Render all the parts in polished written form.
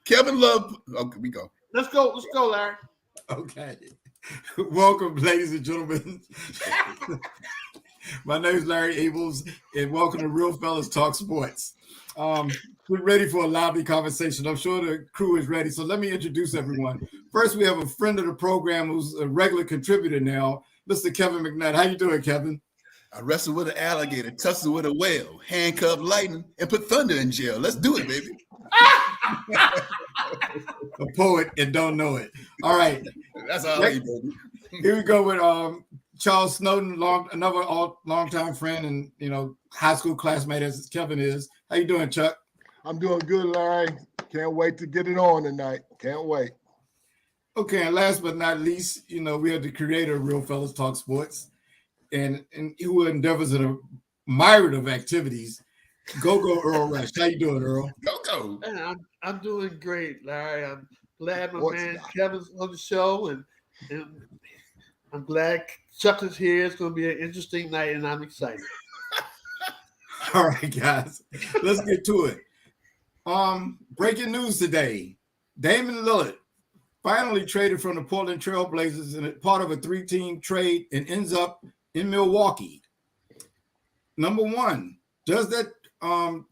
Kevin Love. Okay, we go. Let's go, Larry. Okay. Welcome, ladies and gentlemen. My name is Larry Abels, and welcome to Real Fellas Talk Sports. We're ready for a lively conversation. I'm sure the crew is ready. So let me introduce everyone. First, we have a friend of the program who's a regular contributor now, Mr. Kevin Mcnutt. How you doing, Kevin? I wrestled with an alligator, tussled with a whale, handcuffed lightning, and put thunder in jail. Let's do it, baby. A poet and don't know it. All right. That's all right, baby. Here we go with Charles Snowden, another longtime friend and high school classmate as Kevin is. How you doing, Chuck? I'm doing good, Larry. Can't wait to get it on tonight. Can't wait. Okay, and last but not least, we have the creator of Real Fellas Talk Sports, and who endeavors in a myriad of activities. Go Earl Rush. How you doing, Earl? Go. Man, I'm doing great, Larry. I'm glad my man Kevin's on the show, and I'm glad Chuck is here. It's going to be an interesting night, and I'm excited. All right, guys, let's get to it. Breaking news today: Damian Lillard finally traded from the Portland Trail Blazers and part of a 3-team trade and ends up in Milwaukee. Number one, does that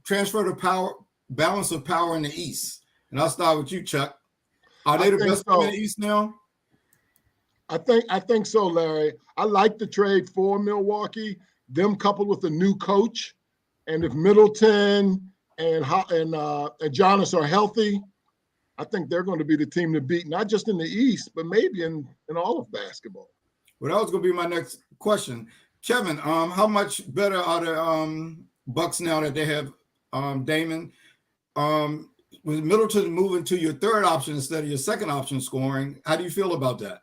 transfer the balance of power in the East? And I'll start with you, Chuck. Are they the best team in the East now? I think so, Larry. I like the trade for Milwaukee. Them coupled with a new coach, and if Middleton and Giannis are healthy, I think they're going to be the team to beat, not just in the East, but maybe in all of basketball. Well, that was going to be my next question. Kevin, how much better are the Bucks now that they have Damon? With Middleton moving to your third option instead of your second option scoring, how do you feel about that?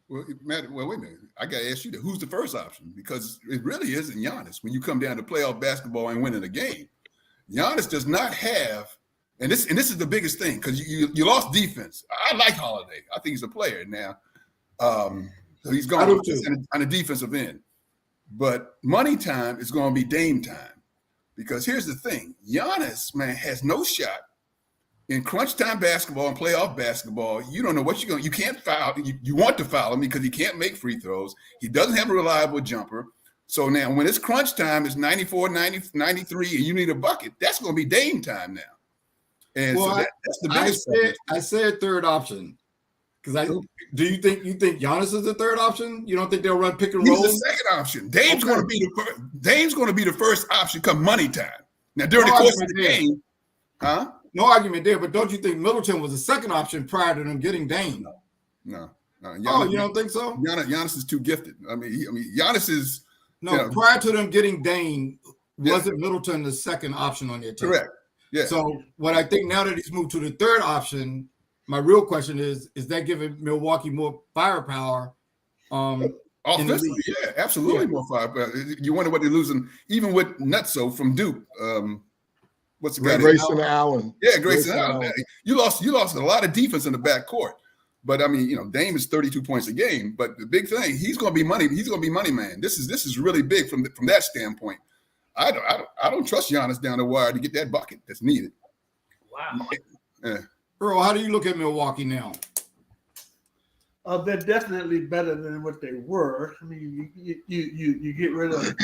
Well, Matt, wait a minute. I got to ask you that. Who's the first option? Because it really isn't Giannis when you come down to playoff basketball and winning a game. Giannis does not have, and this is the biggest thing, because you lost defense. I like Holiday. I think he's a player now. So he's going on the defensive end. But money time is going to be Dame time. Because here's the thing. Giannis, man, has no shot in crunch time basketball and playoff basketball. You don't know what you're going to – you can't foul. You want to foul him because he can't make free throws. He doesn't have a reliable jumper. So now when it's crunch time, it's 94, 90, 93, and you need a bucket. That's going to be Dame time now. And so that's the biggest problem. I said third option. Because do you think Giannis is the third option? You don't think they'll run pick and roll? He's the second option. Dame's going to be the first option come money time. Now during the course of the game, no argument there. But don't you think Middleton was the second option prior to them getting Dame? No. Giannis, you don't think so? Giannis is too gifted. I mean, Giannis is prior to them getting Dame, wasn't Middleton the second option on their team? Correct. Yeah. So what I think now that he's moved to the third option. My real question is that giving Milwaukee more firepower? Offensively, yeah, absolutely more firepower. You wonder what they're losing, even with Nutso from Duke. What's the guy? Grayson Allen. Yeah, Grayson Allen. You lost a lot of defense in the backcourt. But I mean, Dame is 32 points a game. But the big thing, he's going to be money. He's going to be money man. This is really big from that standpoint. I don't trust Giannis down the wire to get that bucket that's needed. Wow. Yeah. Earl, how do you look at Milwaukee now? They're definitely better than what they were. I mean, you get rid of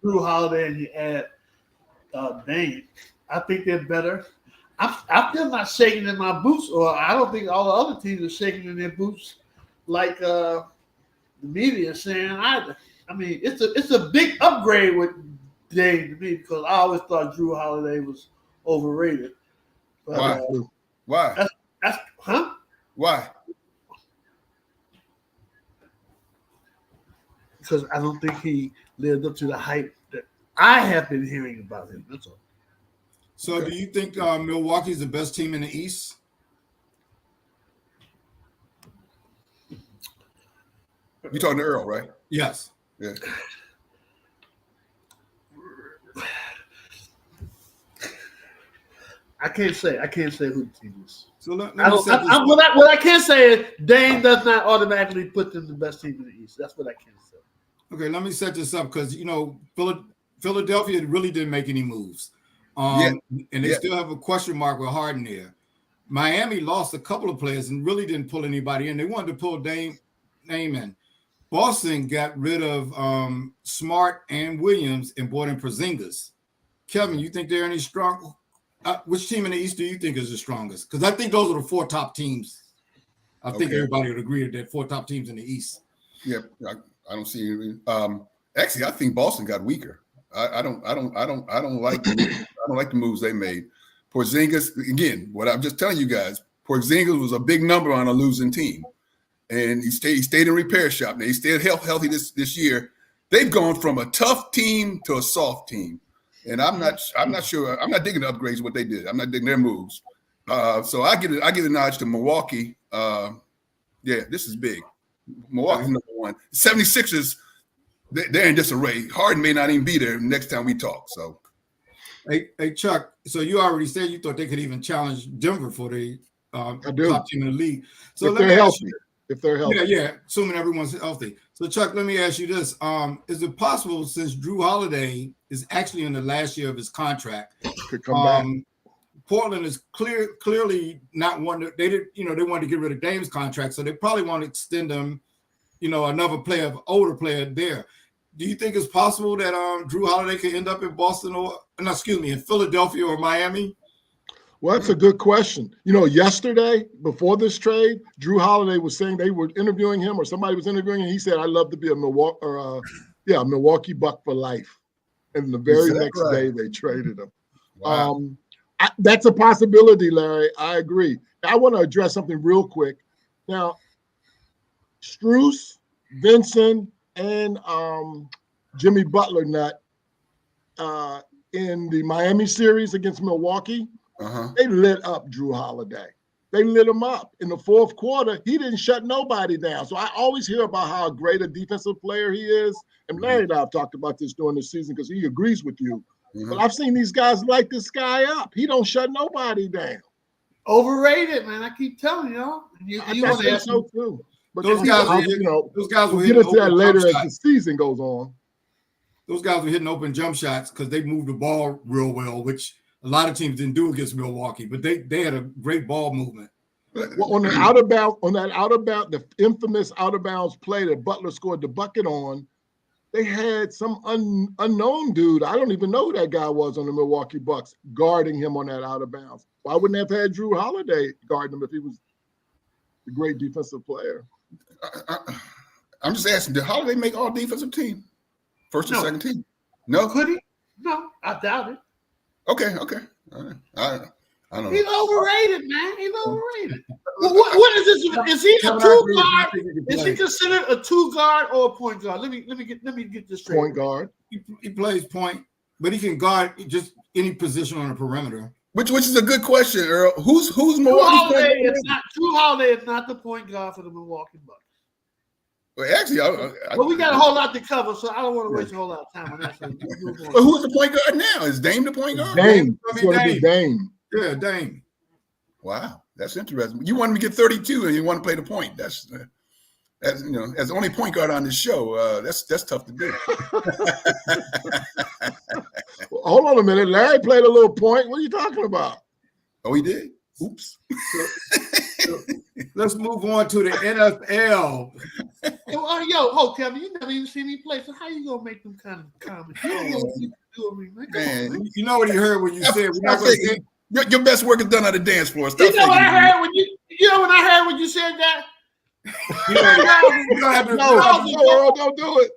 Drew Holiday and you add Dame. I think they're better. I'm still not shaking in my boots, or I don't think all the other teams are shaking in their boots like the media is saying either. I mean, it's a big upgrade with Dame to me because I always thought Drew Holiday was overrated. But, Why? Why? Why? Because I don't think he lived up to the hype that I have been hearing about him. That's all. So do you think Milwaukee's the best team in the East? You talking to Earl, right? Yes. Yeah. I can't say who the team is. So what I can say is Dame does not automatically put them the best team in the East. That's what I can say. Okay, let me set this up because Philadelphia really didn't make any moves. And they still have a question mark with Harden there. Miami lost a couple of players and really didn't pull anybody in. They wanted to pull Dame in. Boston got rid of Smart and Williams and brought in Porzingis. Kevin, you think they're any strong? Which team in the East do you think is the strongest? Because I think those are the 4 top teams. I think everybody would agree that 4 top teams in the East. Yeah, I don't see anything. Actually, I think Boston got weaker. I don't like the moves they made. Porzingis, again, what I'm just telling you guys, Porzingis was a big number on a losing team. And he stayed in repair shop. Now he stayed healthy this year. They've gone from a tough team to a soft team. And I'm not sure. I'm not digging the upgrades what they did. I'm not digging their moves. So I give a nod to Milwaukee. This is big. Milwaukee's number 1. 76ers, they're in disarray. Harden may not even be there next time we talk. So, hey Chuck. So you already said you thought they could even challenge Denver for the top team in the league. So if they're healthy. If they're healthy. Yeah, assuming everyone's healthy. So, Chuck, let me ask you this. Is it possible, since Drew Holiday is actually in the last year of his contract, could come back? Portland is clearly not one that they wanted to get rid of Dame's contract, so they probably want to extend him, another older player there. Do you think it's possible that Drew Holiday could end up in Boston in Philadelphia or Miami? Well, that's a good question. Yesterday, before this trade, Drew Holiday was saying they were interviewing him, or somebody was interviewing him. He said, "I'd love to be a Milwaukee Buck for life." And the very next day, they traded him. Wow. That's a possibility, Larry. I agree. I want to address something real quick. Now, Strus, Vincent, and Jimmy Butler in the Miami series against Milwaukee. They lit up Drew Holiday. They lit him up. In the fourth quarter, he didn't shut nobody down. So I always hear about how great a defensive player he is. And Larry and I have talked about this during the season because he agrees with you. But I've seen these guys light this guy up. He don't shut nobody down. Overrated, man. I keep telling y'all. You want to ask so too. But those guys we'll get into that later as the season goes on. Those guys were hitting open jump shots because they moved the ball real well, which a lot of teams didn't do against Milwaukee, but they had a great ball movement. Well, on the the infamous out of bounds play that Butler scored the bucket on, they had some unknown dude. I don't even know who that guy was on the Milwaukee Bucks guarding him on that out of bounds. Why wouldn't they have had Drew Holiday guarding him if he was a great defensive player? I'm just asking, did Holiday make all defensive team? First or second team? No? Could he? No, I doubt it. Okay. I don't know. He's overrated, man. He's overrated. What is this? Is he a two guard? Is he considered a two guard or a point guard? Let me get this straight. Point guard. He plays point, but he can guard just any position on the perimeter. Which is a good question, Earl. Who's Milwaukee's Drew Holiday is not the point guard for the Milwaukee Bucks. Well, actually, we got a whole lot to cover, so I don't want to waste a whole lot of time on that. But who's the point guard now? Is Dame the point guard? Dame. It's going to be Dame. Yeah, Dame. Wow, that's interesting. You want him to get 32 and you want to play the point. That's as the only point guard on this show, that's tough to do. Well, hold on a minute. Larry played a little point. What are you talking about? Oh, he did? Oops. So let's move on to the NFL. Kevin, you never even seen me play, so how you gonna make them kind of comments? You don't know what you do with me, man. You know what he heard when you said we're not going to your best work is done on the dance floor. You know what I heard when you said that? No, don't do it.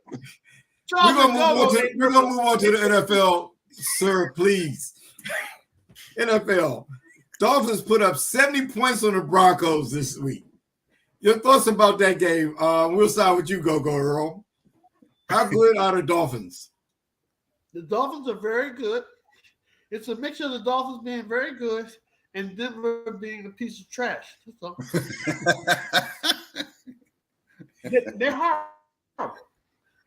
We're gonna move on to the NFL, sir, please. NFL. Dolphins put up 70 points on the Broncos this week. Your thoughts about that game? We'll start with you, Go Earl. How good are the Dolphins? The Dolphins are very good. It's a mixture of the Dolphins being very good and Denver being a piece of trash. They're horrible.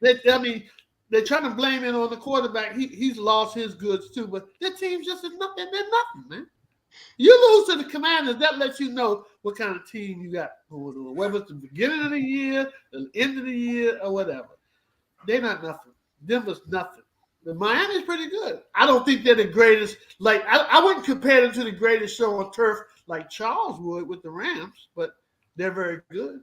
They're trying to blame it on the quarterback. He's lost his goods too, but their team's just nothing. They're nothing, man. You lose to the Commanders, that lets you know what kind of team you got going on, whether it's the beginning of the year, the end of the year, or whatever. They're not nothing. Denver's nothing. The Miami's pretty good. I don't think they're the greatest. Like I wouldn't compare them to the greatest show on turf like Charles would with the Rams, but they're very good.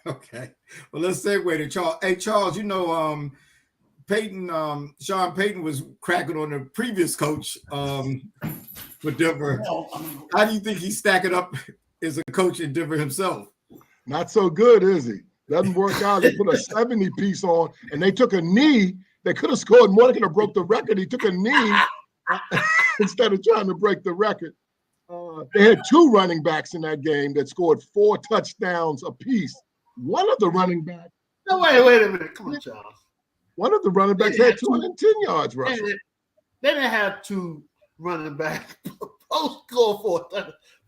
Okay. Well, let's segue to Charles. Hey, Charles, you know, Sean Payton was cracking on the previous coach for Denver. How do you think he's stacking up as a coach in Denver himself? Not so good, is he? Doesn't work out. They put a 70 piece on, and they took a knee. They could have scored more. They could have broke the record. He took a knee instead of trying to break the record. They had 2 running backs in that game that scored 4 touchdowns apiece. One of the running backs. No, wait a minute. Come on, Charles. One of the running backs had 210 yards rushing. They didn't have 2 running backs both score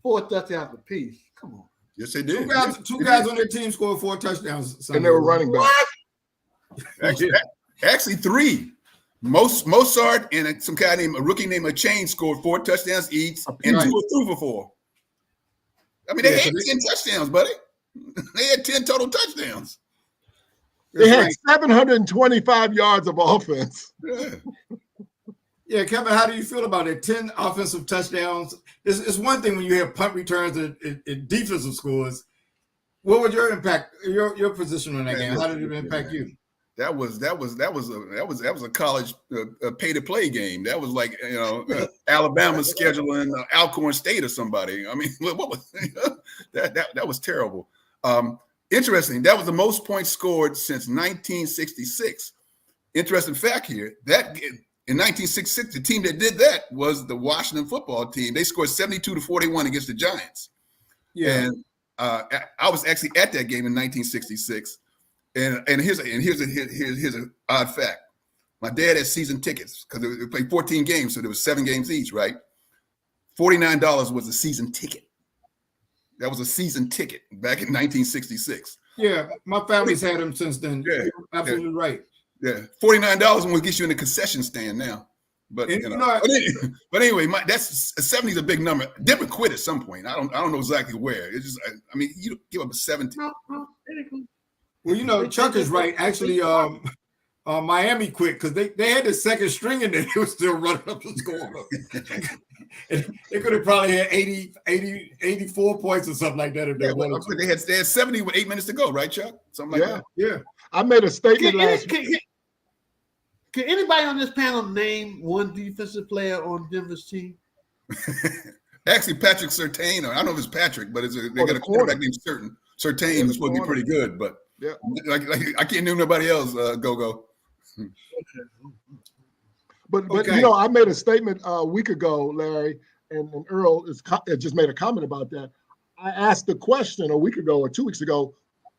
4 touchdowns apiece. Come on. Yes, they did. Two guys on their team scored 4 touchdowns. And they were running backs. Actually 3. Mozart and some guy named a rookie named Chain scored 4 touchdowns each, and 2 were through for 4. I mean, they had 10 touchdowns, buddy. They had 10 total touchdowns. They had 725 yards of offense. Yeah, Kevin, how do you feel about it? 10 offensive touchdowns. It's one thing when you have punt returns and defensive scores. What was your impact? Your position on that game? How did it impact you? That was a college pay to play game. That was like Alabama scheduling Alcorn State or somebody. I mean, what was that was terrible. Interesting. That was the most points scored since 1966. Interesting fact here that in 1966, the team that did that was the Washington football team. They scored 72-41 against the Giants. Yeah, and I was actually at that game in 1966. And here's an odd fact. My dad had season tickets because they played 14 games, so there was 7 games each, right? $49 was a season ticket. That was a season ticket back in 1966. Yeah, my family's had them since then. Yeah, absolutely right. Yeah, $49 will get you in the concession stand now. But but anyway, that's 70 is a big number. Denver quit at some point. I don't know exactly where. It's just I mean, you give up a 17. Well, Chuck is right. Actually, Miami quit because they had the second string and they were still running up the score. They could have probably had 84 points or something like that if they wanted to. They had 70 with 8 minutes to go, right, Chuck? Something like that. Yeah. I made a statement last week. Can anybody on this panel name one defensive player on Denver's team? Actually, Patrick Surtain, or I don't know if it's Patrick, but they got a quarterback named Surtain who's supposed to be pretty good, but like I can't name nobody else. Go. But I made a statement a week ago, Larry, and Earl just made a comment about that. I asked the question a week ago or 2 weeks ago,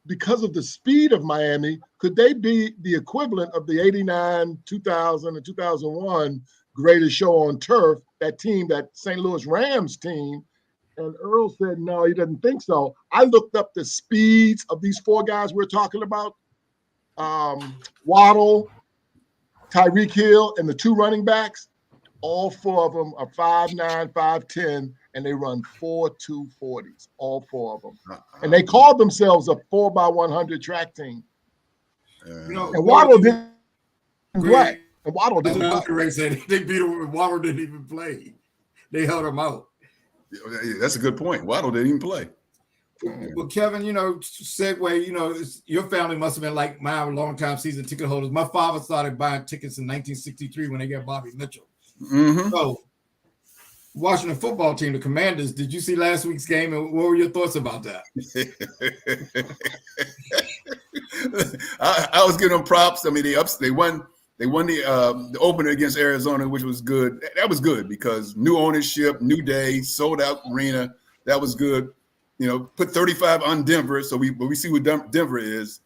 because of the speed of Miami, could they be the equivalent of the 89, 2000, and 2001 greatest show on turf, that team, that St. Louis Rams team? And Earl said, no, he doesn't think so. I looked up the speeds of these 4 guys we're talking about. Waddle, Tyreek Hill, and the 2 running backs. All 4 of them are 5'9", 5'10", and they run 4.2 40s, all 4 of them. And they called themselves a 4x100 track team. And Waddle didn't play. And Waddle didn't play. They beat him when Waddle didn't even play. They held him out. Yeah, that's a good point. Waddle didn't even play. Well, Kevin, segue, your family must have been like my longtime season ticket holders. My father started buying tickets in 1963 when they got Bobby Mitchell. Mm-hmm. So, Washington football team, the Commanders, did you see last week's game, and what were your thoughts about that? I was giving them props. I mean, they won the opener against Arizona, which was good. That was good because new ownership, new day, sold out arena. That was good. Put 35 on Denver, so we see what Denver is.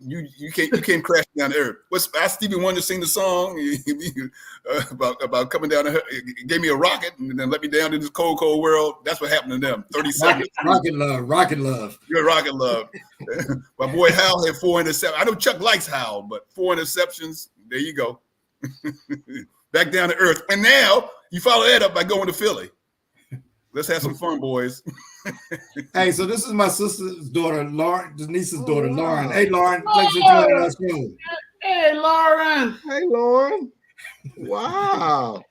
You can't crash down to earth. Ask Stevie Wonder to sing the song about coming down. He gave me a rocket and then let me down in this cold world. That's what happened to them. 30 seconds. Rocket love. You're rocket love. My boy Hal had 4 interceptions. I know Chuck likes Hal, but 4 interceptions. There you go. Back down to earth. And now you follow that up by going to Philly. Let's have some fun, boys. Hey, so this is my sister's daughter, Lauren, Denise's daughter, Lauren. Hey, Lauren, thanks for joining us. Hey, Lauren. Hey, Lauren. Wow.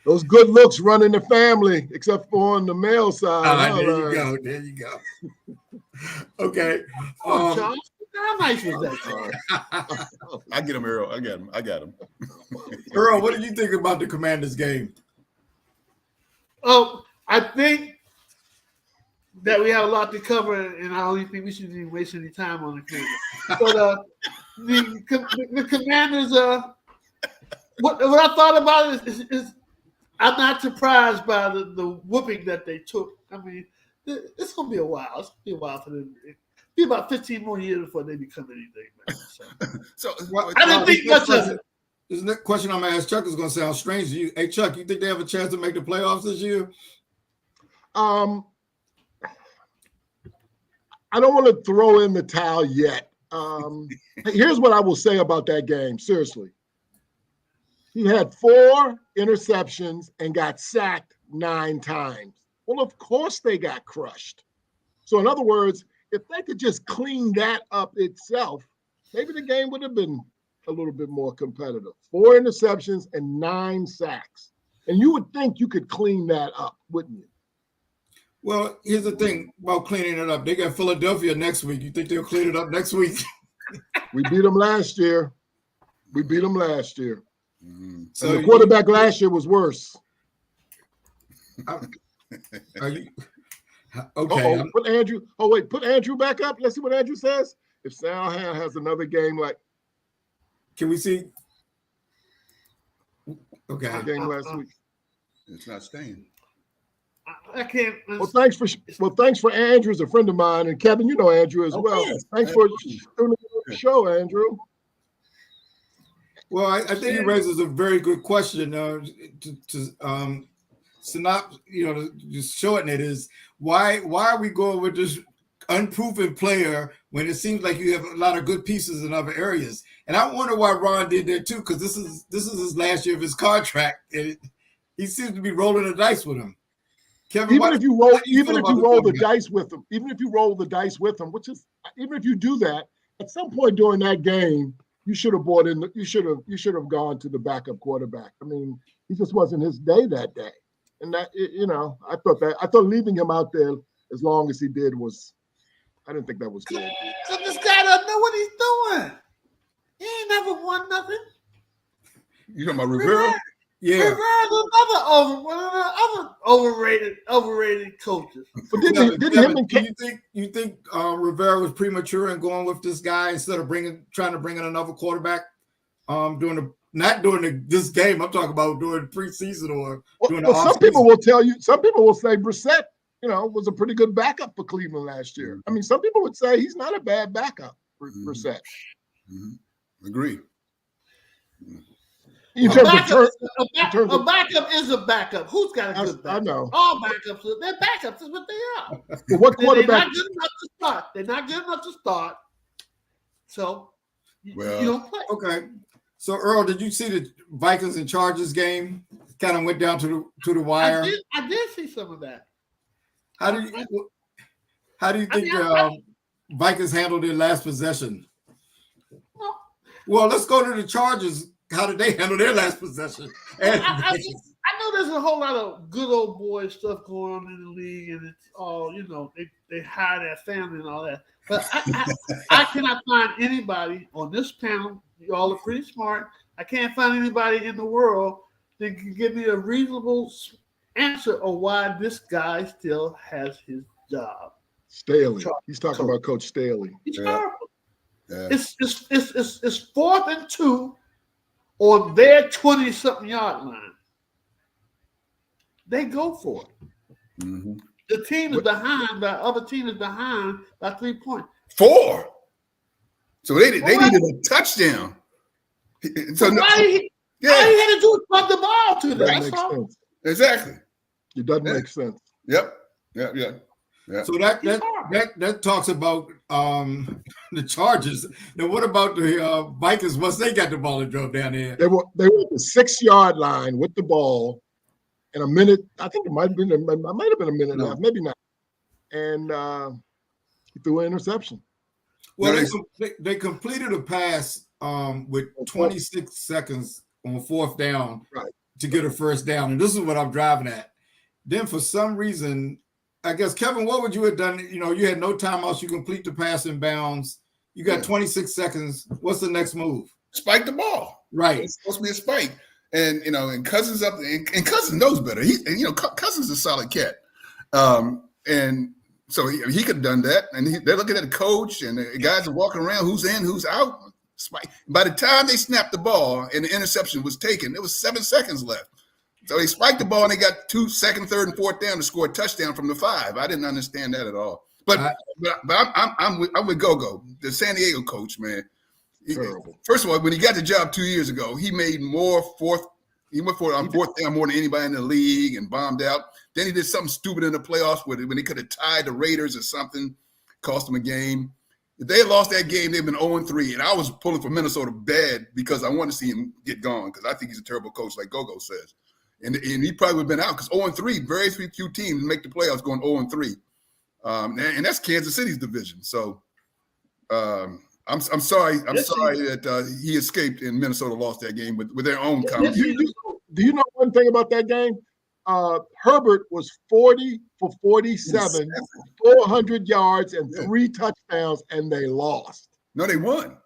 Those good looks run in the family, except for on the male side. There you go. There you go. Okay. Oh, Charles, how nice was that? I get him, Earl. I got him. Earl, what did you think about the Commanders game? Oh, I think that we have a lot to cover, and I don't think we should be wasting any time on the Commanders. But the Commanders, what I thought about it is I'm not surprised by the whooping that they took. I mean, it's going to be a while. It's going to be a while for them. It'll be about 15 more years before they become anything, man. So I didn't think much of it. This next question I'm going to ask Chuck is going to sound strange to you. Hey, Chuck, you think they have a chance to make the playoffs this year? I don't want to throw in the towel yet. Here's what I will say about that game. Seriously. He had 4 interceptions and got sacked 9 times. Well, of course they got crushed. So in other words, if they could just clean that up itself, maybe the game would have been a little bit more competitive. 4 interceptions and 9 sacks. And you would think you could clean that up, wouldn't you? Well, here's the thing about cleaning it up. They got Philadelphia next week. You think they'll clean it up next week? We beat them last year. Mm-hmm. So the quarterback last year was worse. Are you okay? Put Andrew back up. Let's see what Andrew says. If Salhan has another game like, can we see? Okay. Game last week. It's not staying. I can't. Well, thanks for Andrew, as a friend of mine, and Kevin, you know Andrew as well. Yes. Thanks for doing the show, Andrew. Well, I think he raises a very good question. Just shorten it is why are we going with this unproven player when it seems like you have a lot of good pieces in other areas? And I wonder why Ron did that too, because this is his last year of his contract, and he seems to be rolling the dice with him. Kevin, even if you roll the dice with him, even if you do that, at some point during that game, you should have gone to the backup quarterback. I mean, he just wasn't his day that day. And that, I thought leaving him out there as long as he did I didn't think that was good. So this guy doesn't know what he's doing. He ain't never won nothing. You talking about Rivera? Yeah. Rivera's one of the other overrated coaches. But you think Rivera was premature in going with this guy instead of trying to bring in another quarterback not during this game? I'm talking about during preseason or during the some people will say Brissett, was a pretty good backup for Cleveland last year. I mean, some people would say he's not a bad backup for Brissett. Mm-hmm. Agree. A backup is a backup. Who's got a good backup? I know. All backups, they're backups is what they are. Well, what quarterback? They're not good enough to start. So you don't play. Okay. So Earl, did you see the Vikings and Chargers game? Kind of went down to the wire. I did see some of that. How do you think Vikings handled their last possession? Well, let's go to the Chargers. How did they handle their last possession? I know there's a whole lot of good old boy stuff going on in the league, and it's all, they hire their family and all that. But I cannot find anybody on this panel. You all are pretty smart. I can't find anybody in the world that can give me a reasonable answer of why this guy still has his job. Staley. He's talking about Coach Staley. He's terrible. Yeah. It's 4th and 2 on their 20-something yard line. They go for it. Mm-hmm. The team is behind. The other team is behind by 3 points. 4. So they needed a touchdown. So all he had to do was pump the ball to them. That makes sense. Exactly. It doesn't make sense. Yep. So that talks about the Chargers. Now, what about the Vikings once they got the ball and drove down there? They were at the 6-yard line with the ball in a minute. I think it might have been a minute and a half, maybe not. And he threw an interception. Well, they completed a pass with 26 seconds on fourth down Right. to get a first down. And this is what I'm driving at. Then for some reason, I guess, Kevin, what would you have done? You know, you had no timeouts. You complete the pass in bounds. You got 26 seconds. What's the next move? Spike the ball. Right. It's supposed to be a spike. And, you know, and Cousins up, and Cousins knows better. Cousins is a solid cat. And so he could have done that. And they're looking at the coach, and the guys are walking around, who's in, who's out. Spike. By the time they snapped the ball and the interception was taken, there was 7 seconds left. So they spiked the ball, and they got 2 second, third, and fourth down to score a touchdown from the 5. I didn't understand that at all. But I'm with Go, the San Diego coach, man. First of all, when he got the job 2 years ago, he made more fourth down more than anybody in the league and bombed out. Then he did something stupid in the playoffs when he could have tied the Raiders or something, cost them a game. If they had lost that game, they've been 0-3. And I was pulling for Minnesota bad because I want to see him get gone because I think he's a terrible coach, like Go says. And he probably would have been out because 0-3, very few teams make the playoffs going 0-3. And that's Kansas City's division. So I'm sorry that he escaped and Minnesota lost that game with their own comments. Do you know one thing about that game? Herbert was 40 for 47, 400 yards and 3 touchdowns, and they lost. No, they won.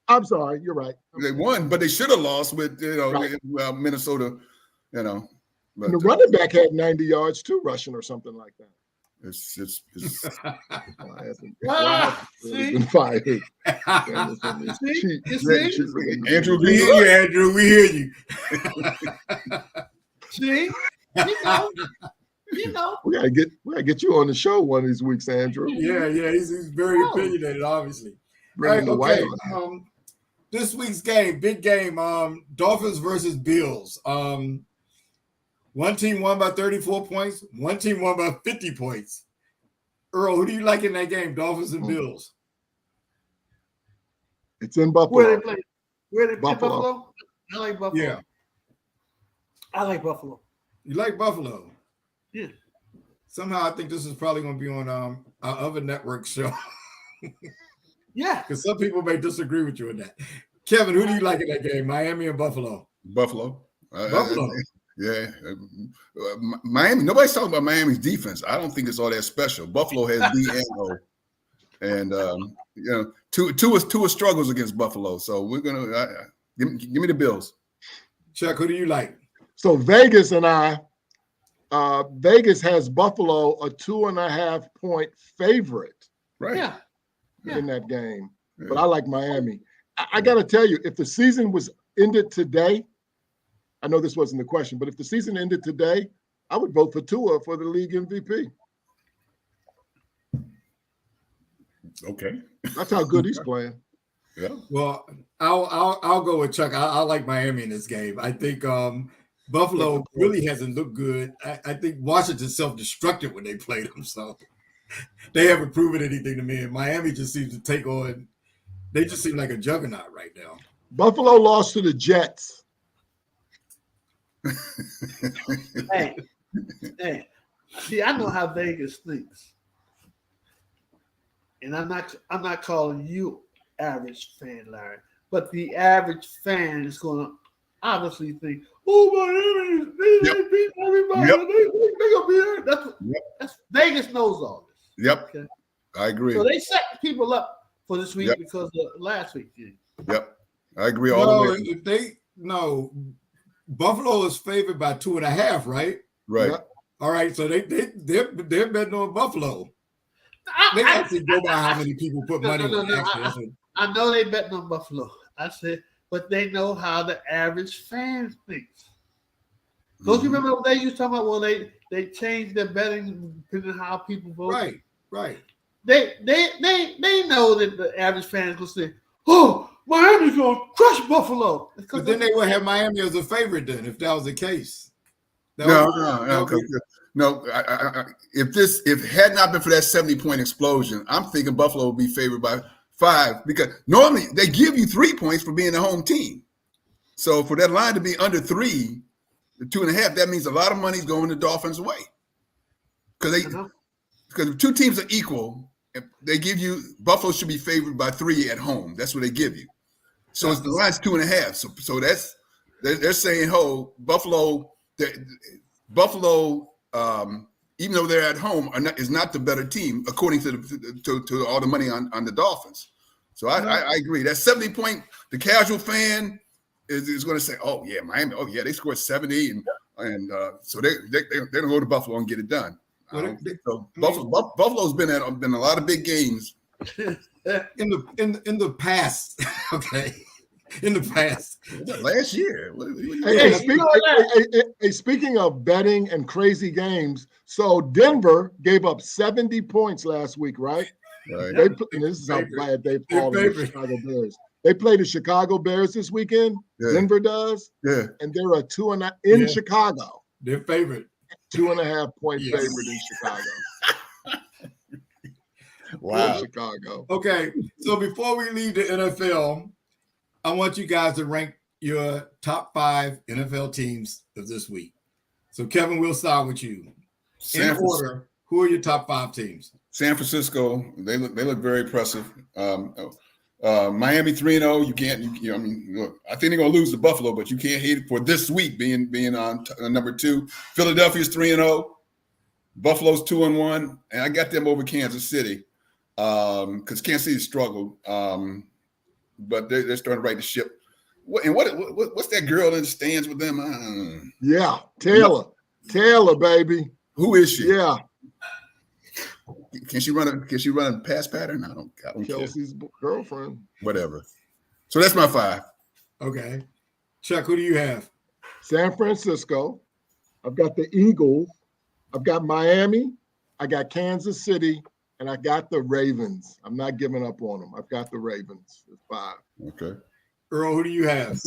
I'm sorry, you're right. They won, but they should have lost with Minnesota. But the running back had 90 yards too, rushing or something like that. It's been fired. Andrew, we hear you, Andrew. We hear you. See, you know. We gotta get you on the show one of these weeks, Andrew. Yeah, he's very opinionated, obviously. Right, okay. This week's game, big game. Dolphins versus Bills. One team won by 34 points. One team won by 50 points. Earl, who do you like in that game, Dolphins and Bills? It's in Buffalo. Where they play Buffalo? I like Buffalo. Yeah. I like Buffalo. You like Buffalo? Yeah. Somehow I think this is probably going to be on our other network show. Yeah. Because some people may disagree with you in that. Kevin, who do you like in that game, Miami or Buffalo? Buffalo. Buffalo. Yeah, Miami. Nobody's talking about Miami's defense. I don't think it's all that special. Buffalo has D and Tua struggles against Buffalo. So we're gonna give me the Bills. Chuck, who do you like? So Vegas and Vegas has Buffalo a 2.5 point favorite, Right? Yeah. in that game. Yeah. But I like Miami. I got to tell you, if the season was ended today. I know this wasn't the question, but if the season ended today, I would vote for Tua for the league MVP. Okay. That's how good he's playing. Yeah. Well, I'll go with Chuck. I like Miami in this game. I think Buffalo really hasn't looked good. I think Washington self-destructed when they played them, so they haven't proven anything to me. And Miami just seems to take on. They just seem like a juggernaut right now. Buffalo lost to the Jets. Hey. See, I know how Vegas thinks, and I'm not calling you average fan, Larry, but the average fan is going to obviously think, "Oh, Miami, they beat everybody. Yep. They gonna be there." That's Vegas knows all this. Yep. Okay? I agree. So they set people up for this week because of last week. Yep. I agree all the way. Buffalo is favored by 2.5, right? Right. Yep. All right, so they're betting on Buffalo. They actually go by how many people put money on it. I know they betting on Buffalo. I said, but they know how the average fan thinks. Don't you remember what they used to talk about? Well, they changed their betting depending on how people vote. Right. They know that the average fan is gonna say, "Oh, Miami's gonna crush Buffalo." But then they would have Miami as a favorite then, if that was the case. No. If it had not been for that 70-point explosion, I'm thinking Buffalo would be favored by 5 because normally they give you 3 points for being a home team. So for that line to be under 3, the 2.5, that means a lot of money's going the Dolphins' way. Because if 2 teams are equal, they give you Buffalo should be favored by 3 at home. That's what they give you. So it's the line's 2.5. So They're saying, "Oh, Buffalo, even though they're at home, is not the better team according to all the money on the Dolphins." So I agree. That 70 point, the casual fan is going to say, "Oh yeah, Miami. Oh yeah, they scored 70, and so they're going to go to Buffalo and get it done." I don't think so. Buffalo's been a lot of big games in the past. Okay. In the past, last year. Speaking of betting and crazy games, so Denver gave up 70 points last week, right? Right. This is how bad they fall to the Chicago Bears. They play the Chicago Bears this weekend. Yeah. Denver does. Yeah. And they're a 2.5 in Chicago. Their favorite. 2.5 point favorite in Chicago. Wow. In Chicago. Okay. So before we leave the NFL, I want you guys to rank your top 5 NFL teams of this week. So, Kevin, we'll start with you. In order, who are your top 5 teams? San Francisco, they look very impressive. Miami 3-0. You can't. I mean, look, I think they're gonna lose to Buffalo, but you can't hate it for this week being on number 2. Philadelphia's 3-0. Buffalo's 2-1, and I got them over Kansas City because Kansas City struggled. But they're starting to right the ship. What's that girl in the stands with them? Yeah, Taylor, baby. Who is she? Yeah. Can she run a pass pattern? I don't Kelsey's girlfriend. Whatever. So that's my 5. Okay. Chuck, who do you have? San Francisco. I've got the Eagles. I've got Miami. I got Kansas City. And I got the Ravens. I'm not giving up on them. I've got the Ravens. It's 5. Okay. Earl, who do you have?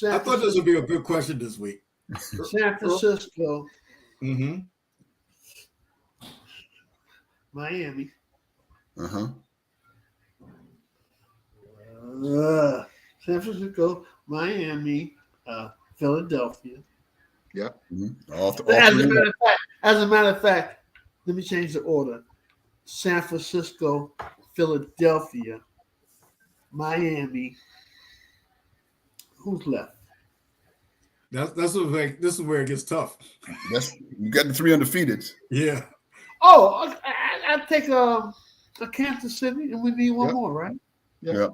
I thought this would be a good question this week. San Francisco. Mm-hmm. Miami. Uh-huh. San Francisco, Miami, Philadelphia. Yeah. Mm-hmm. As a matter of fact, let me change the order. San Francisco, Philadelphia, Miami. Who's left? This is where it gets tough. You got the 3 undefeateds. Yeah. Oh, I take a Kansas City, and we need one more, right? Yeah.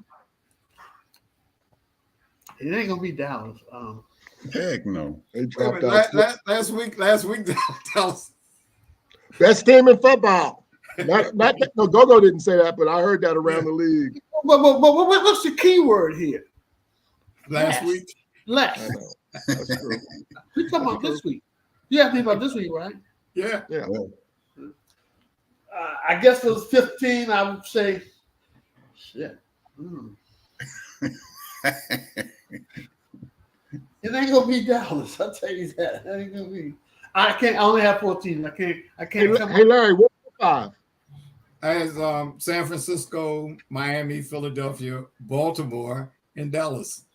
It ain't gonna be Dallas. Heck no. They dropped out. Last week, Dallas. Best team in football. No, Go-Go didn't say that, but I heard that around the league. But what's the key word here? Last week? Less. That's true. We're talking about this week. You asked me about this week, right? Yeah. I guess it was 15. I would say, shit. It ain't gonna be Dallas. I'll tell you that. It ain't gonna be. I only have 14. I can't. Hey Larry, what's the 5? As San Francisco, Miami, Philadelphia, Baltimore, and Dallas.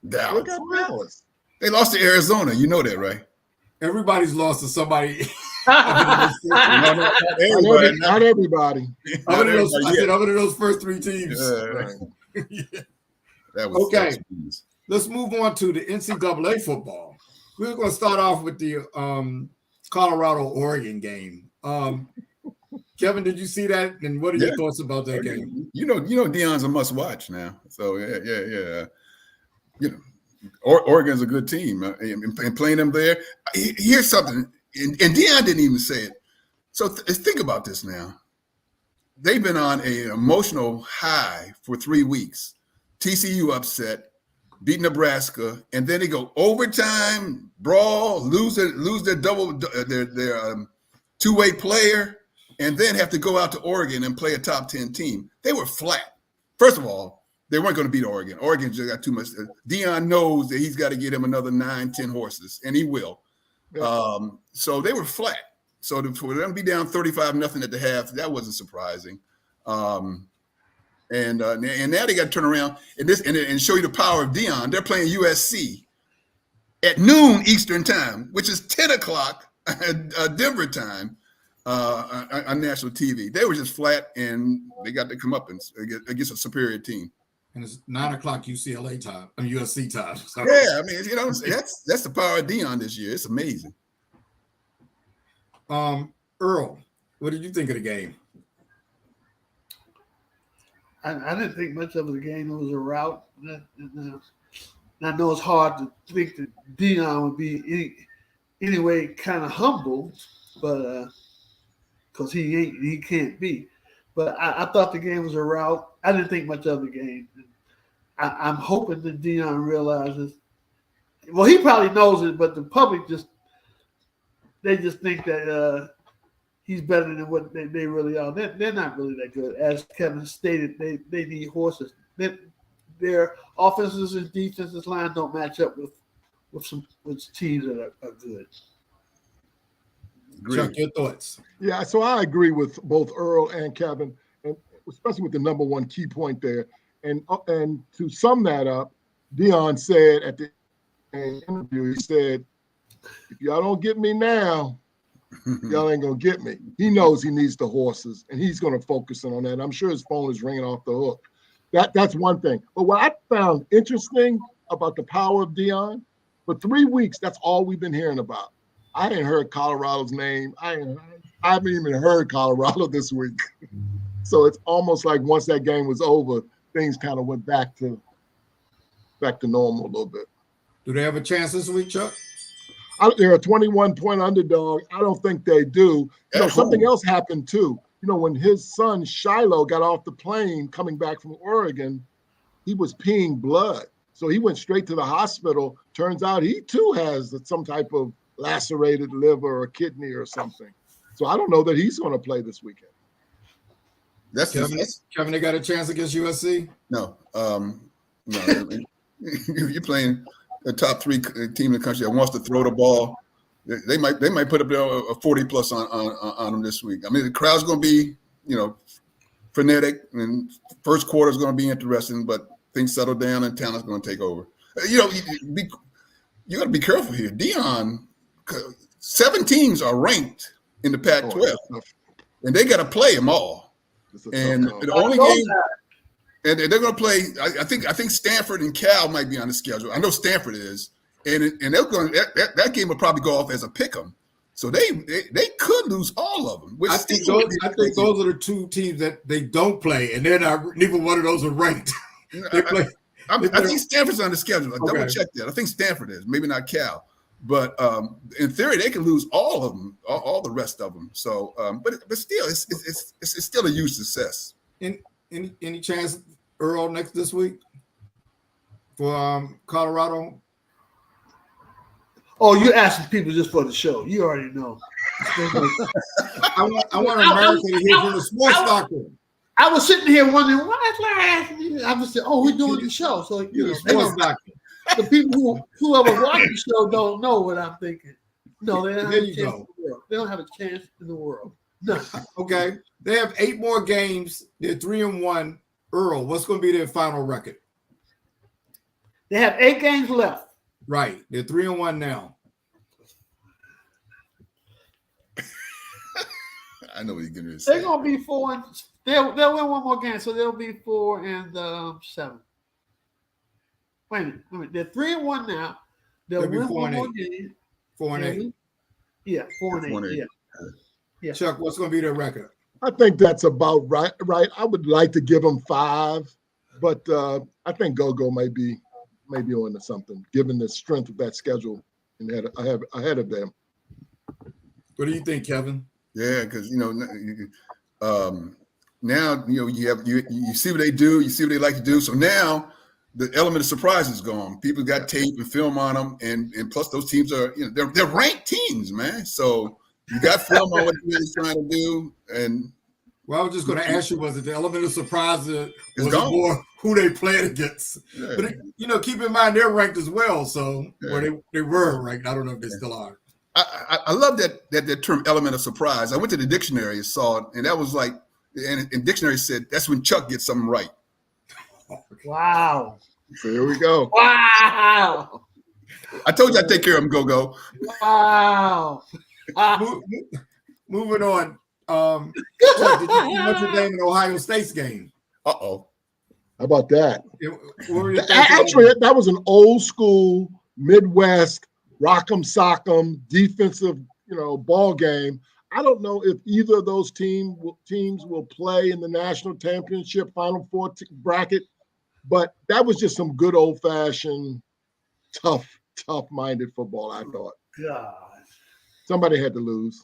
Look at Dallas. They lost to Arizona. You know that, right? Everybody's lost to somebody. Not everybody. Other than those first 3 teams. Yeah. That was okay. Let's move on to the NCAA football. We're going to start off with the Colorado-Oregon game. Kevin, did you see that? And what are your thoughts about that game? You know, Deion's a must-watch now. So yeah. You know, Oregon's a good team, and playing them there. Here's something, and Deion didn't even say it. So think about this now. They've been on an emotional high for 3 weeks. TCU upset, beat Nebraska, and then they go overtime, brawl, lose their two-way player, and then have to go out to Oregon and play a top 10 team. They were flat. First of all, they weren't going to beat Oregon. Oregon just got too much. Deion knows that he's got to get him another 9-10 horses, and he will. Yeah. So they were flat. So for them to be down 35-0 at the half, that wasn't surprising. And now they got to turn around and show you the power of Deion. They're playing USC at noon Eastern time, which is 10 o'clock Denver time. on national TV. They were just flat, and they got to come up against a superior team. And it's 9:00 UCLA time. I mean USC time. So. Yeah, I mean, that's the power of Deion this year. It's amazing. Earl, what did you think of the game? I didn't think much of the game. It was a rout. I know it's hard to think that Deion would be anyway kind of humble, but because he can't be. But I thought the game was a rout. I didn't think much of the game. I'm hoping that Deion realizes. Well, he probably knows it, but the public just think that he's better than what they really are. They're not really that good. As Kevin stated, they need horses. Their offenses and defenses line don't match up with teams that are good. Chuck, your thoughts? Yeah, so I agree with both Earl and Kevin, and especially with the number one key point there. And to sum that up, Deion said at the interview, he said, "If y'all don't get me now, y'all ain't gonna get me." He knows he needs the horses, and he's gonna focus on that. I'm sure his phone is ringing off the hook. That's one thing. But what I found interesting about the power of Deion, for 3 weeks, that's all we've been hearing about. I hadn't heard Colorado's name. I haven't even heard Colorado this week. So it's almost like once that game was over, things kind of went back to normal a little bit. Do they have a chance this week, Chuck? They're a 21-point underdog. I don't think they do. Something else happened too. When his son Shiloh got off the plane coming back from Oregon, he was peeing blood. So he went straight to the hospital. Turns out he too has some type of lacerated liver or kidney or something. So I don't know that he's going to play this weekend. Kevin, they got a chance against USC? No. You're playing a top 3 team in the country that wants to throw the ball. They might put up a 40+ on them this week. I mean, the crowd's going to be, frenetic, and first quarter is going to be interesting, but things settle down and talent's going to take over. You got to be careful here. Deion, 7 teams are ranked in the Pac-12, and they got to play them all. And the only game, and they're going to play. I think Stanford and Cal might be on the schedule. I know Stanford is, and they're going. That game will probably go off as a pick 'em. So they could lose all of them. I think those are the 2 teams that they don't play, and they're not. Neither one of those are ranked. They play. I think Stanford's on the schedule. Double check that. I think Stanford is, maybe not Cal. But in theory, they can lose all of them, all the rest of them. So, but still, it's still a huge success. Any chance Earl this week for Colorado? Oh, you're asking people just for the show. You already know. I want America to hear from the sports doctor. I was sitting here wondering why is Larry asking me. I was saying, "Oh, we're doing the show." So sports doctor. The people whoever watch the show don't know what I'm thinking. No, they don't have a chance in the world. They don't have a chance in the world. No. Okay. They have 8 more games. They're 3-1. Earl, what's going to be their final record? They have 8 games left. Right. They're 3-1 now. I know what you're going to say. They're going to be 4. They'll win 1 more game, so they'll be 4-7. Wait a minute. They're 3-1 now. They'll win 1 more game. 4-8. Yeah, 4-8. Yeah. Chuck, what's going to be their record? I think that's about right. I would like to give them 5, but I think Go may be on to something, given the strength of that schedule and ahead of them. What do you think, Kevin? Yeah, because now you see what they do, you see what they like to do. So now the element of surprise is gone. People got tape and film on them, and plus those teams are they're ranked teams, man. So you got film on what they're trying to do. And well, I was just going to ask you, was it the element of surprise, or was it gone. more who they played against? Yeah. But keep in mind they're ranked as well. So they were ranked. I don't know if they still are. I love that term element of surprise. I went to the dictionary and saw it, and that was like, and dictionary said that's when Chuck gets something right. Wow. So here we go. Wow. I told you I'd take care of him, Go. Wow. Moving on. Chuck, did you see Notre Dame and Ohio State's game? Uh-oh. How about that? What were your thoughts on Actually, that was an old school Midwest rock'em sock'em defensive, ball game. I don't know if either of those teams will play in the national championship Final Four bracket, but that was just some good old fashioned, tough-minded football. I thought. God. Somebody had to lose.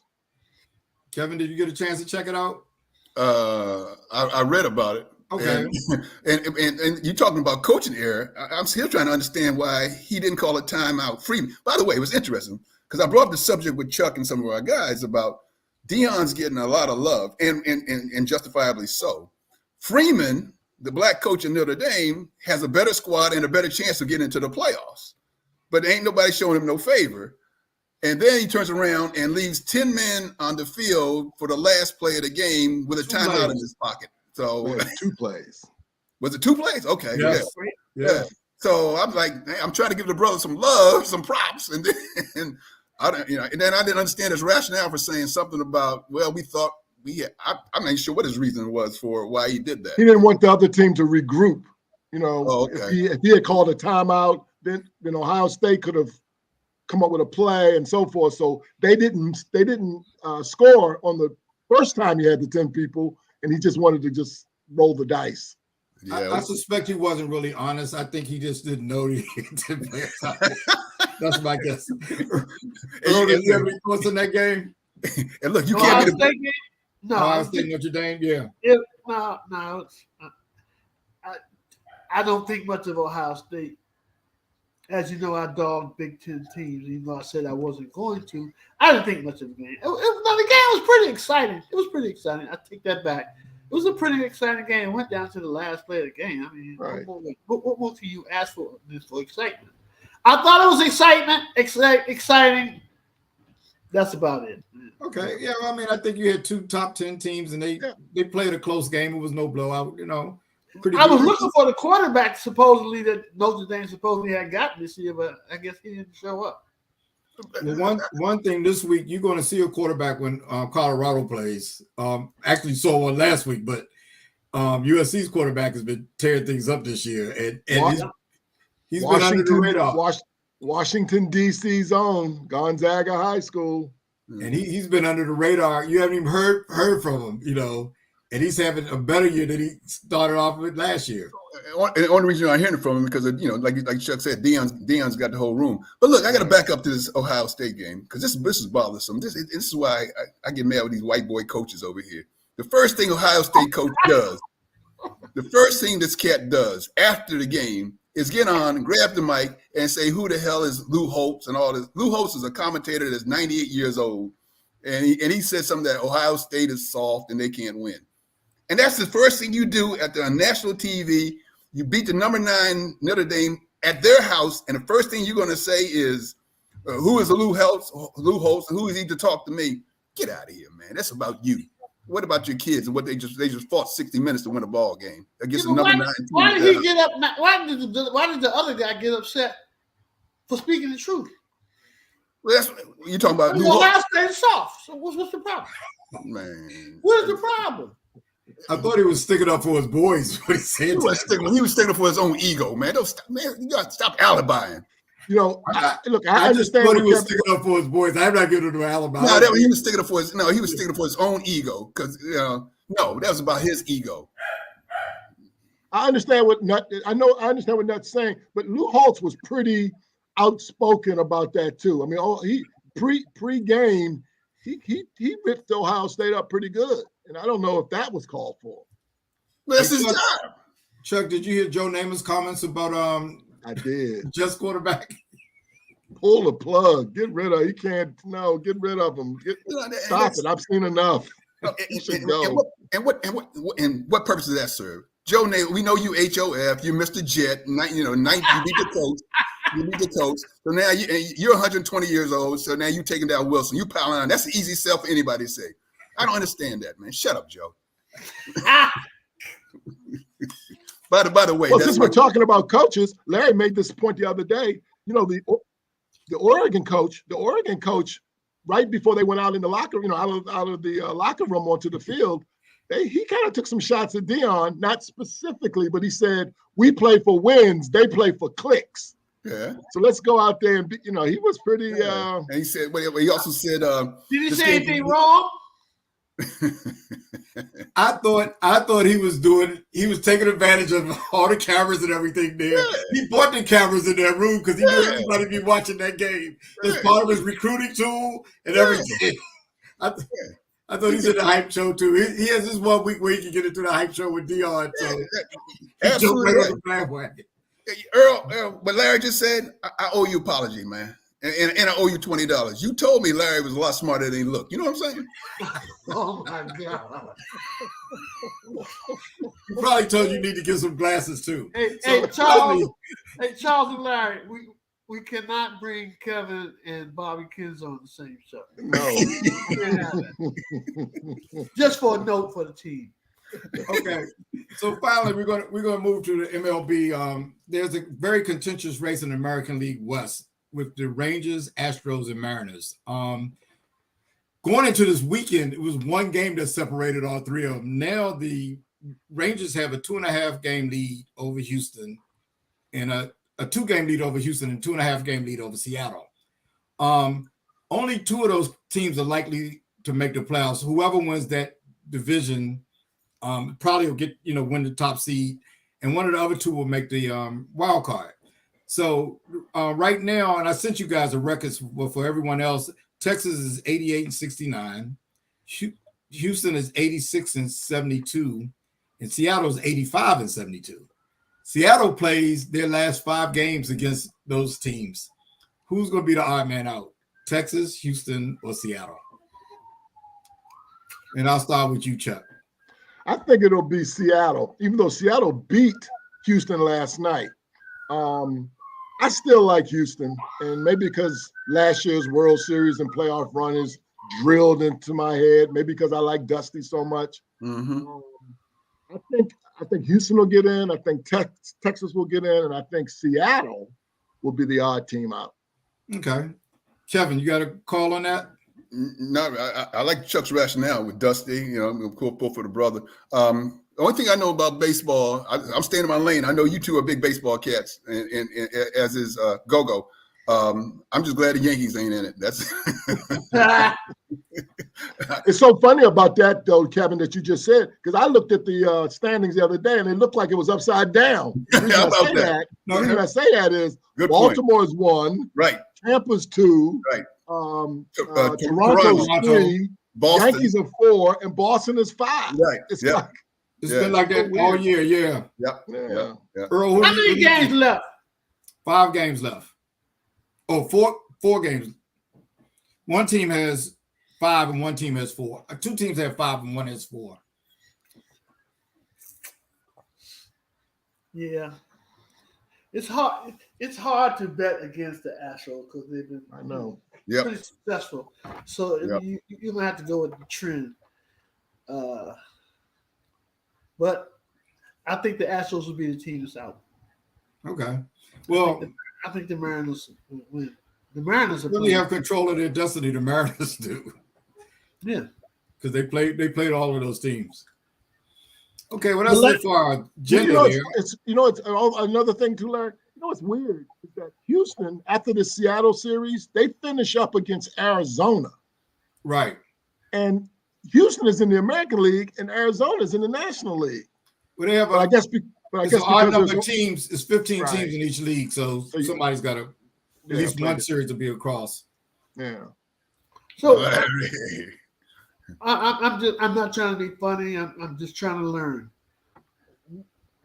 Kevin, did you get a chance to check it out? I read about it. Okay. And you're talking about coaching error. I'm still trying to understand why he didn't call a timeout. Freeman. By the way, it was interesting because I brought up the subject with Chuck and some of our guys about Deion's getting a lot of love and justifiably so. Freeman, the black coach in Notre Dame, has a better squad and a better chance of getting into the playoffs. But ain't nobody showing him no favor. And then he turns around and leaves 10 men on the field for the last play of the game with a timeout in his pocket. So 2 plays. Was it 2 plays? Okay. Yes. Yeah. So I'm like, hey, I'm trying to give the brother some love, some props, and then I didn't understand his rationale for saying something about, well, we thought I'm not sure what his reason was for why he did that. He didn't want the other team to regroup. Okay. If he had called a timeout, then Ohio State could have come up with a play and so forth. So they didn't score on the first time he had the 10 people, and he just wanted to just roll the dice. Yeah, I suspect he wasn't really honest. I think he just didn't know he didn't play. That's my guess. Earl, did you have any thoughts in that game? And look, you can't be the No, Ohio State, Notre Dame, yeah. No. I don't think much of Ohio State. As you know, I dogged Big Ten teams, even though I said I wasn't going to. I didn't think much of the game. The game was pretty exciting. It was pretty exciting. I take that back. It was a pretty exciting game. It went down to the last play of the game. I mean, right. what more can you ask for excitement? I thought it was exciting. That's about it. Okay, yeah. Well, I mean, I think you had 2 top 10 teams, and they played a close game. It was no blowout. I was looking for the quarterback supposedly that Notre Dame supposedly had gotten this year, but I guess he didn't show up. Well, one thing this week, you're going to see a quarterback when Colorado plays. Actually saw one last week, but USC's quarterback has been tearing things up this year, and he's been under the radar. Washington, D.C.'s own Gonzaga High School. And he's been under the radar. You haven't even heard from him, and he's having a better year than he started off with last year. And the only reason you're not hearing from him because of, like Chuck said, Deion's got the whole room. But look, I got to back up to this Ohio State game because this is bothersome. This is why I get mad with these white boy coaches over here. The first thing Ohio State coach does, the first thing this cat does after the game is get on, grab the mic, and say, who the hell is Lou Holtz and all this. Lou Holtz is a commentator that's 98 years old, and he said something that Ohio State is soft and they can't win. And that's the first thing you do at the national TV. You beat the number 9 Notre Dame at their house, and the first thing you're going to say is, who is Lou Holtz, and who is he to talk to me? Get out of here, man. That's about you. What about your kids and what they just fought 60 minutes to win a ball game against the number 9 team? Why did he get up? Why did the other guy get upset for speaking the truth? Well, that's what you're talking about. Ohio State is soft. So what's the problem? Man, What is the problem? I thought he was sticking up for his boys. What he said. He was sticking up for his own ego, man. You got to stop alibying. I I just understand thought he was Kevin, sticking up for his boys. I'm not giving him an alibi. No, he was sticking up for his own ego because no, that was about his ego. I understand what Nutt's saying, but Lou Holtz was pretty outspoken about that too. I mean, he pre-game, he ripped Ohio State up pretty good, and I don't know if that was called for. But that's his job. Chuck, did you hear Joe Namath's comments about I did. just quarterback? Pull the plug. Get rid of. He can't. No, get rid of him. Stop it. I've seen enough. He should go. And what purpose does that serve? Joe Namath, we know you HOF. You're Mr. Jet. You beat the coach. You beat the coach. So now you're 120 years old. So now you taking down Wilson. You piling on. That's an easy sell for anybody to say. I don't understand that, man. Shut up, Joe. By the way, well, since we're talking about coaches, Larry made this point the other day. The Oregon coach right before they went out in the locker, out of the locker room onto the field, he kind of took some shots at Dion, not specifically, but he said, "We play for wins, they play for clicks." Yeah. So let's go out there and he was pretty. And he said, but he also said, did he say anything wrong? I thought he was taking advantage of all the cameras and everything there. Yeah. He bought the cameras in that room because he knew everybody be watching that game. That's part of his recruiting tool and everything. I thought he's in the hype show too. He has this 1 week where he can get into the hype show with Dion. So he jumped right on the bandwagon. Earl, but Larry just said, I owe you an apology, man. And I owe you $20. You told me Larry was a lot smarter than he looked. You know what I'm saying? Oh my God! He probably told you need to get some glasses too. Hey, Charles and Larry, we cannot bring Kevin and Bobby Kins on the same show. No. Just for a note for the team. Okay, so finally we're gonna move to the MLB. There's a very contentious race in the American League West with the Rangers, Astros, and Mariners. Going into this weekend, it was one game that separated all three of them. Now the Rangers have a 2.5 game lead over Houston, and a 2-game lead over Houston, and 2.5 game lead over Seattle. Only 2 of those teams are likely to make the playoffs. Whoever wins that division probably will get win the top seed, and one of the other 2 will make the wild card. So right now, and I sent you guys the records for everyone else. Texas is 88-69, Houston is 86-72, and Seattle is 85-72. Seattle plays their last 5 games against those teams. Who's going to be the odd man out? Texas, Houston, or Seattle? And I'll start with you, Chuck. I think it'll be Seattle, even though Seattle beat Houston last night. I still like Houston, and maybe because last year's World Series and playoff run is drilled into my head, maybe because I like Dusty so much. Mm-hmm. I think Houston will get in. I think Texas will get in, and I think Seattle will be the odd team out. Okay. Kevin, you got a call on that? No, I like Chuck's rationale with Dusty. I'm cool for the brother. The only thing I know about baseball, I'm staying in my lane. I know you two are big baseball cats, and as is Go. I'm just glad the Yankees ain't in it. That's It's so funny about that, though, Kevin, that you just said, because I looked at the standings the other day, and it looked like it was upside down. The reason I say that is Good Baltimore's 1, right. Tampa's 2, Right. Toronto's 3, Boston. Yankees are 4, and Boston is 5. Right. It's Yep. like It's been like that all year, yeah. Yep. Earl, How many games left? 5 games left. Oh, four games. One team has 5 and one team has 4. 2 teams have 5 and one has 4. Yeah. It's hard. It's hard to bet against the Astros because they've been pretty successful. So you're gonna have to go with the trend. But I think the Astros will be the team that's out. Okay. Well, I think the Mariners will win. The Mariners really have control of their destiny. The Mariners do. Yeah. Because they played all of those teams. Okay, well that's it for our agenda here. It's another thing too, Larry. What's weird is that Houston, after the Seattle series, they finish up against Arizona. Right. And Houston is in the American League and Arizona is in the National League. Well, they have I guess an odd number of teams. It's 15 teams in each league, so somebody's got to at least one series to be across. Yeah. So I'm not trying to be funny. I'm just trying to learn.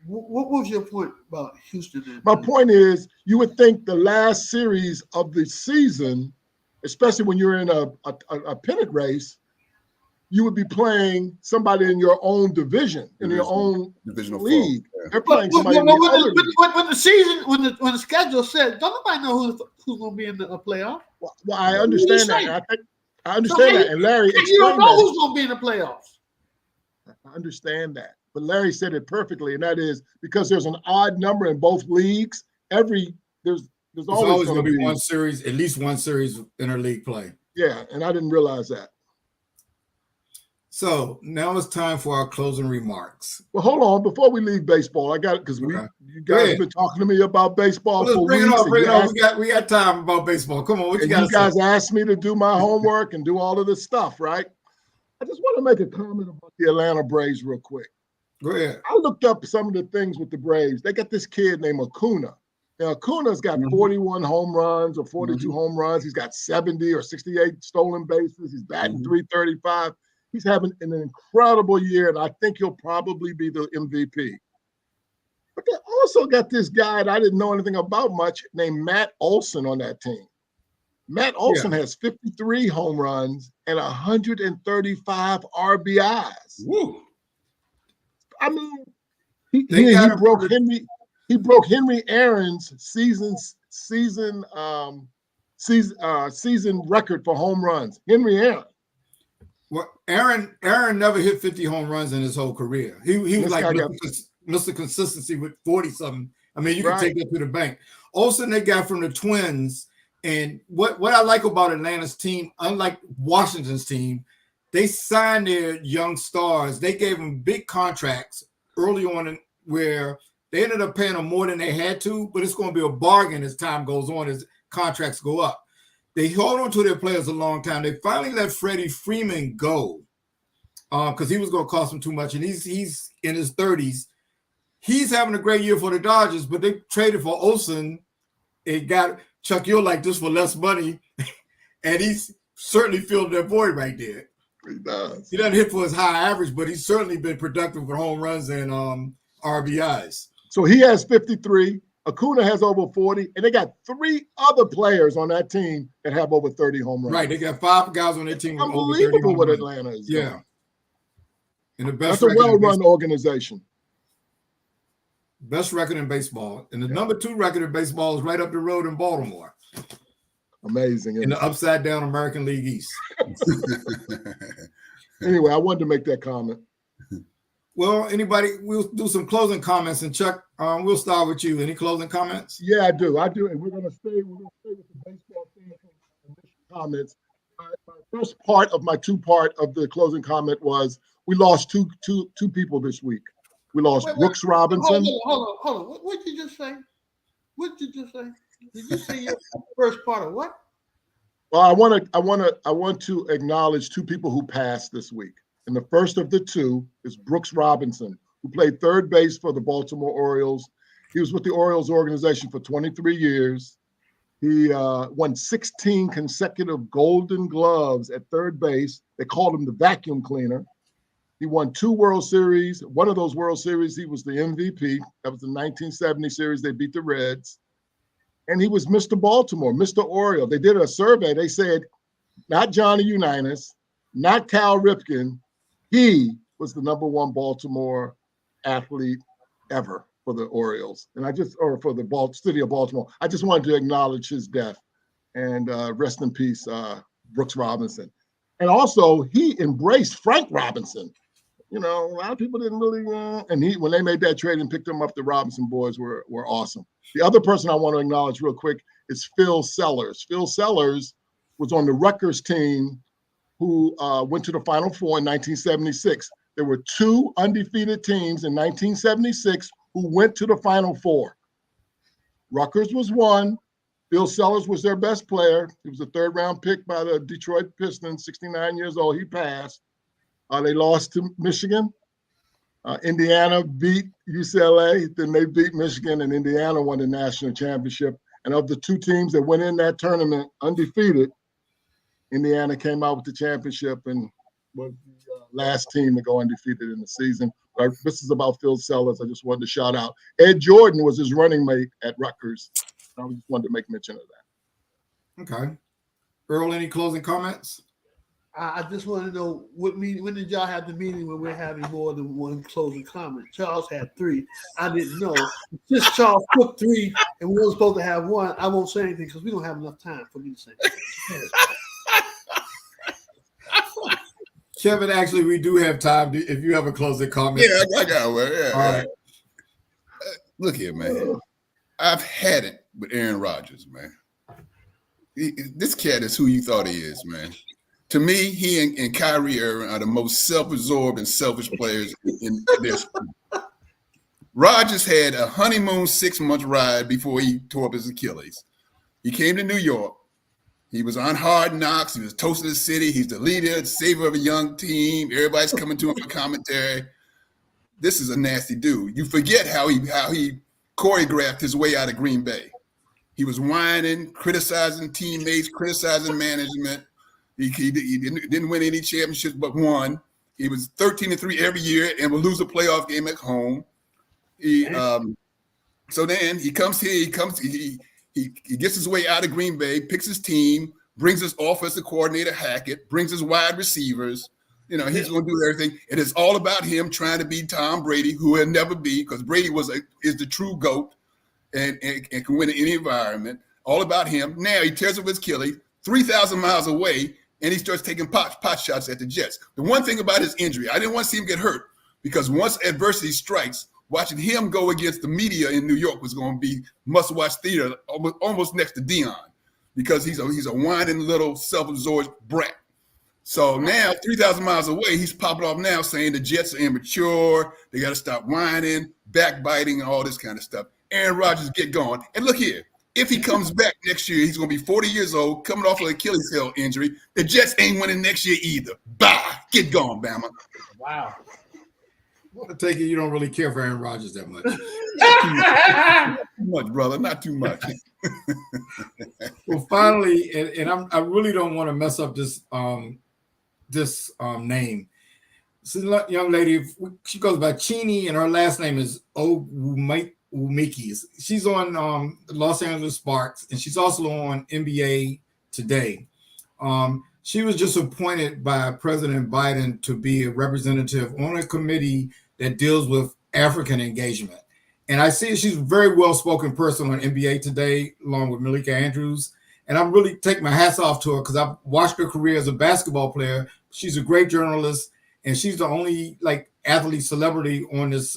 What was your point about Houston? My point is, you would think the last series of the season, especially when you're in a pennant race, you would be playing somebody in your own division, in your own divisional league. Yeah. They're playing somebody in the other league. When the season, when the schedule said, don't nobody know who's going to be in the playoff. Well, I understand that. I understand that, and Larry explained you don't know that. who's going to be in the playoffs. I understand that, but Larry said it perfectly, and that is because there's an odd number in both leagues. There's always going to be one series, at least one series interleague play. Yeah, and I didn't realize that. So now it's time for our closing remarks. Well, hold on. Before we leave baseball, I got it because you guys have been talking to me about baseball for bring weeks. Bring it on. We got time about baseball. Come on, what you got? You guys asked me to do my homework and do all of this stuff, right? I just want to make a comment about the Atlanta Braves real quick. Go ahead. I looked up some of the things with the Braves. They got this kid named Acuna. Now, Acuna's got 41 home runs or 42 home runs. He's got 70 or 68 stolen bases. He's batting 335. He's having an incredible year, and I think he'll probably be the MVP. But they also got this guy that I didn't know anything about much named Matt Olson on that team. Matt Olson has 53 home runs and 135 RBIs. Woo. I mean, he broke Henry Aaron's season record for home runs. Henry Aaron. Well, Aaron never hit 50 home runs in his whole career. He was like Mr. Consistency with 40-something. I mean, you can take that to the bank. Olsen, they got from the Twins. And what I like about Atlanta's team, unlike Washington's team, they signed their young stars. They gave them big contracts early on where they ended up paying them more than they had to, but it's going to be a bargain as time goes on, as contracts go up. They hold on to their players a long time. They finally let Freddie Freeman go because he was going to cost them too much, and he's in his 30s. He's having a great year for the Dodgers, but they traded for Olsen. It got Chuck, you're like this for less money, and he's certainly filled that void right there. He does. He doesn't hit for his high average, but he's certainly been productive for home runs and RBIs. So he has 53. Acuna has over 40, and they got 3 other players on that team that have over 30 home runs. Right, they got 5 guys on their team. It's unbelievable what Atlanta is doing. Yeah, and the best. That's a well-run organization. Best record in baseball, and the number 2 record in baseball is right up the road in Baltimore. Amazing. In the upside down American League East. Anyway, I wanted to make that comment. Well, anybody, we'll do some closing comments, and Chuck, we'll start with you. Any closing comments? Yeah, I do, and we're gonna stay with the baseball thing from initial comments. My first part of my 2-part of the closing comment was we lost two people this week. We lost Brooks Robinson. Hold on. What did you just say? Did you say your first part of what? Well, I want to acknowledge 2 people who passed this week. And the first of the 2 is Brooks Robinson, who played third base for the Baltimore Orioles. He was with the Orioles organization for 23 years. He won 16 consecutive Golden Gloves at third base. They called him the vacuum cleaner. He won 2 World Series. One of those World Series, he was the MVP. That was the 1970 series. They beat the Reds. And he was Mr. Baltimore, Mr. Oriole. They did a survey. They said, not Johnny Unitas, not Cal Ripken. He was the number 1 Baltimore athlete ever for the Orioles. And for the city of Baltimore. I just wanted to acknowledge his death and rest in peace, Brooks Robinson. And also, he embraced Frank Robinson. You know, a lot of people didn't really, when they made that trade and picked him up, the Robinson boys were awesome. The other person I want to acknowledge real quick is Phil Sellers. Phil Sellers was on the Rutgers team who went to the Final Four in 1976. There were 2 undefeated teams in 1976 who went to the Final Four. Rutgers was one. Phil Sellers was their best player. He was a 3rd-round pick by the Detroit Pistons, 69 years old. He passed. They lost to Michigan. Indiana beat UCLA. Then they beat Michigan, and Indiana won the national championship. And of the 2 teams that went in that tournament undefeated, Indiana came out with the championship and was the last team to go undefeated in the season. But this is about Phil Sellers. I just wanted to shout out. Ed Jordan was his running mate at Rutgers. I just wanted to make mention of that. Okay. Earl, any closing comments? I just want to know when did y'all have the meeting when we're having more than 1 closing comment? Charles had 3. I didn't know. Since Charles took 3 and we were supposed to have 1, I won't say anything because we don't have enough time for me to say anything. Kevin, actually, we do have time if you have a closing comment. Yeah, I got one. Yeah, all right. Look here, man. I've had it with Aaron Rodgers, man. This cat is who you thought he is, man. To me, he and Kyrie Irving are the most self-absorbed and selfish players in this. Rodgers had a honeymoon 6-month ride before he tore up his Achilles. He came to New York. He was on Hard Knocks. He was toast of the city. He's the leader, the savior of a young team. Everybody's coming to him for commentary. This is a nasty dude. You forget how he choreographed his way out of Green Bay. He was whining, criticizing teammates, criticizing management. He didn't win any championships but one. He was 13-3 every year and would lose a playoff game at home. So then he comes here. He gets his way out of Green Bay, picks his team, brings his offensive coordinator Hackett, brings his wide receivers. You know, he's going to do everything. It is all about him trying to be Tom Brady, who he'll never be, because Brady is the true GOAT and can win in any environment. All about him. Now he tears up his Achilles 3,000 miles away, and he starts taking pot shots at the Jets. The one thing about his injury, I didn't want to see him get hurt, because once adversity strikes, watching him go against the media in New York was going to be must-watch theater, almost next to Dion, because he's a whining little self-absorbed brat. So now, 3,000 miles away, he's popping off now saying the Jets are immature, they got to stop whining, backbiting, and all this kind of stuff. Aaron Rodgers, get going. And look here, if he comes back next year, he's going to be 40 years old, coming off an Achilles heel injury. The Jets ain't winning next year either. Bye. Get going, Bama. Wow. I take it you don't really care for Aaron Rodgers that much. Not too much, brother. Not too much. Well, finally, and I really don't want to mess up this name. This is a young lady. She goes by Chini, and her last name is Umiki. She's on the Los Angeles Sparks, and she's also on NBA Today. She was just appointed by President Biden to be a representative on a committee that deals with African engagement. And I see she's a very well-spoken person on NBA Today, along with Malika Andrews. And I really take my hats off to her because I've watched her career as a basketball player. She's a great journalist, and she's the only athlete celebrity on this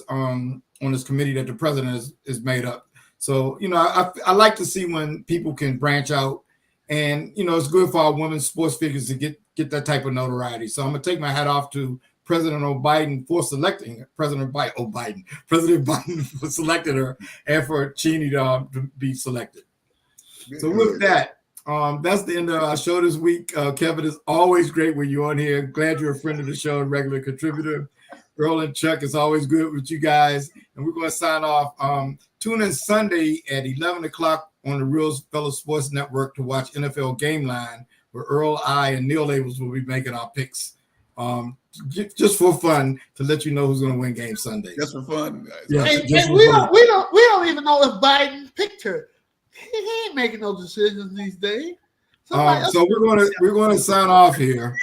committee that the president is made up. So, you know, I like to see when people can branch out. And, you know, it's good for our women's sports figures to get that type of notoriety. So I'm going to take my hat off to President Biden for selecting her, President Biden for selecting her, and for Cheney to be selected. So with that, that's the end of our show this week. Kevin, it's always great when you're on here. Glad you're a friend of the show and regular contributor. Earl and Chuck, it's always good with you guys. And we're going to sign off. Tune in Sunday at 11 o'clock on the Real Fellow Sports Network to watch NFL Game Line, where Earl, I, and Neil Labels will be making our picks. Just for fun, to let you know who's going to win Game Sunday. Just for fun, guys. Yeah, And we don't even know if Biden picked her. He ain't making no decisions these days. So we're going to sign off here.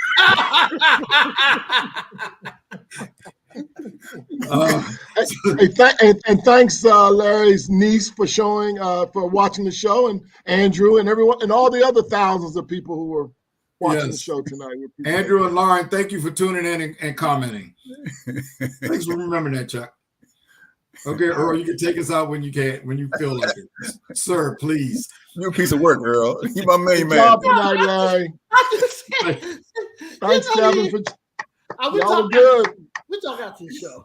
And thanks, Larry's niece, for watching the show, and Andrew and everyone and all the other thousands of people who were watching the show tonight. Andrew and Lauren, thank you for tuning in and commenting. Thanks for remembering that, Chuck. Okay, Earl, you can take us out when you feel like it. Sir, please. You're a piece of work, Earl. You my main man. Good job tonight, Larry. Thanks, Kevin. Y'all were good. We talk after the show.